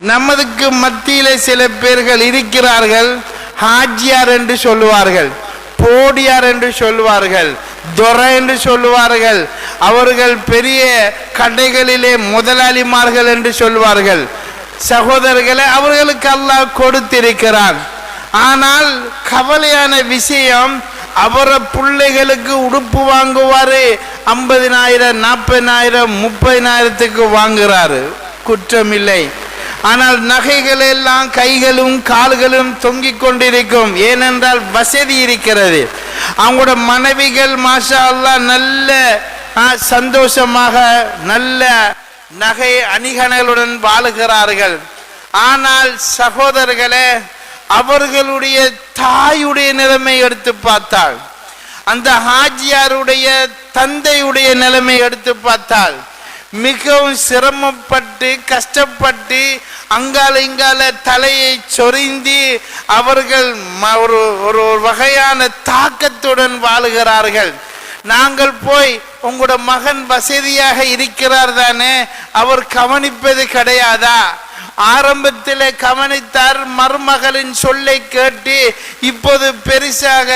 நமதுக்கு மத்தியிலே சில பேர்கள் இருக்கிறார்கள். ஹாஜியார் என்று சொல்லுவார்கள், போடியார் என்று சொல்லுவார்கள், துரை என்று சொல்லுவார்கள். அவர்கள் பெரிய கடைகளிலே முதலாளிமார்கள் என்று சொல்வார்கள். சகோதரர்களை அவர்களுக்கு அல்லாஹ் கொடுத்திருக்கிறான். ஆனால் கவலையான விஷயம், அவர பிள்ளைகளுக்கு உடுப்பு வாங்குவாரு 50,000 40,000 30,000 வாங்குறாரு, குற்றமில்லை. ஆனால் நகைகள் எல்லாம் கைகளும் கால்களும் தொங்கிக் கொண்டிருக்கும். ஏனென்றால் வசதி இருக்கிறது. அவங்களோட மனைவிகள் மாஷா அல்லாஹ் நல்ல சந்தோஷமாக நல்ல நகை அணிகலனுடன் வாழுகிறார்கள். ஆனால் சகோதரர்களே, அவர்களுடைய தாயுடைய நிலைமை எடுத்து பார்த்தால், அந்த ஹாஜியாருடைய தந்தையுடைய நிலைமை எடுத்து பார்த்தால், மிகவும் சிரமப்பட்டு கஷ்டப்பட்டு அங்கால இங்கால தலையை சொரிந்து அவர்கள் ஒரு வகையான தாக்கத்துடன் வாழுகிறார்கள். நாங்கள் போய் உங்களோட மகன் வசதியாக இருக்கிறார் தானே, அவர் கவனிப்பது கிடையாதா? ஆரம்பத்தில் கவனித்தார், மருமகளின் சொல்லை கேட்டு இப்போது பெருசாக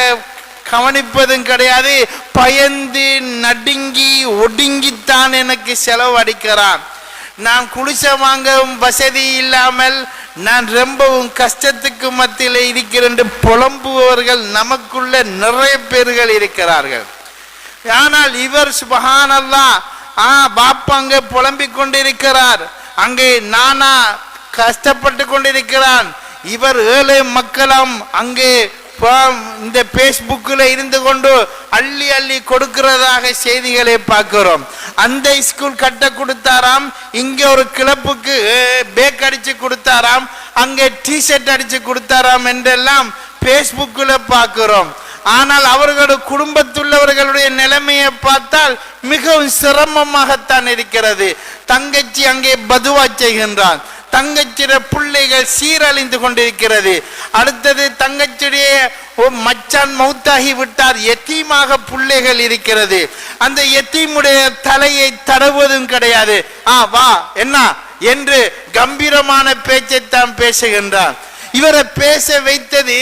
கவனிப்பதும் கிடையாது. பயந்து நடுங்கி ஒடுங்கித்தான் எனக்கு செலவழிக்கிறான். நான் குளிச வாங்கவும் வசதி இல்லாமல் நான் ரொம்பவும் கஷ்டத்துக்கு மத்தியில் இருக்கிறேன் புலம்புபவர்கள் நமக்குள்ள நிறைய பேர்கள் இருக்கிறார்கள். ஆனால் இவர் சுபஹானல்லாஹ் பாப்பா அங்கே புலம்பிக் கொண்டிருக்கிறார், அங்கே நானா கஷ்டப்பட்டு கொண்டிருக்கிறான். இவர் ஏழை மக்களாம் அங்கே இந்த பேஸ்புக்கில் இருந்து கொண்டு அள்ளி அள்ளி கொடுக்கிறதாக செய்திகளை பார்க்கிறோம். அந்த ஸ்கூல் கட்ட கொடுத்தாராம், இங்கே ஒரு கிளப்புக்கு பேக் அடிச்சு கொடுத்தாராம், அங்கே டிஷர்ட் அடிச்சு கொடுத்தாராம் என்றெல்லாம் பேஸ்புக்கில் பார்க்கிறோம். ஆனால் அவர்களுடைய குடும்பத்துள்ளவர்களுடைய நிலைமையை பார்த்தால் மிகவும் சிரமமாகத்தான் இருக்கிறது. தங்கச்சி அங்கே பதுவா செய்கின்றான், தங்கச்சிட பிள்ளைகள் சீரழிந்து கொண்டிருக்கிறது. அடுத்தது தங்கச்சிடைய மச்சான் மௌத்தாகி விட்டார், எத்தீமாக பிள்ளைகள் இருக்கிறது. அந்த எத்தீமுடைய தலையை தடவுவதும் கிடையாது. வா என்ன என்று கம்பீரமான பேச்சைத்தான் பேசுகின்றார். இவரை பேச வைத்தது,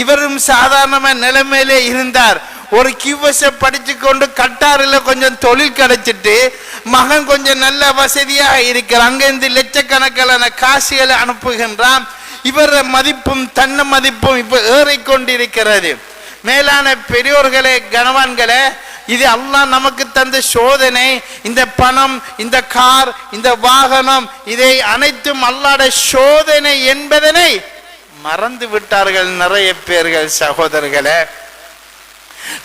இவரும் சாதாரண நிலைமையிலே இருந்தார். ஒரு கியூஎஸ் படிச்சு கொண்டு கட்டாரில் கொஞ்சம் தொழில் கிடைச்சிட்டு மகன் கொஞ்சம் நல்ல வசதியாக இருக்கிறார். அங்கிருந்து லட்சக்கணக்கான காசுகளை அனுப்புகின்றான். இவர மதிப்பும் தன்ன மதிப்பும் இப்ப ஏறிக்கொண்டிருக்கிறது. மேலான பெரியோர்களே, கணவான்களே, இது அல்லாஹ் நமக்கு தந்த சோதனை. இந்த பணம், இந்த கார், இந்த வாகனம், இதை அனைத்தும் அல்லாஹ்வுடைய சோதனை என்பதனை மறந்து விட்டார்கள் நிறைய பேர்கள். சகோதரர்களே,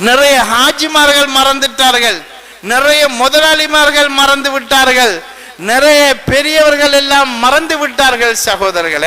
நிறைய ஹாஜிமார்கள் மறந்துட்டார்கள், நிறைய முதலாளிமார்கள் மறந்து விட்டார்கள், நிறைய பெரியவர்கள் எல்லாம் மறந்து விட்டார்கள். சகோதரர்களே,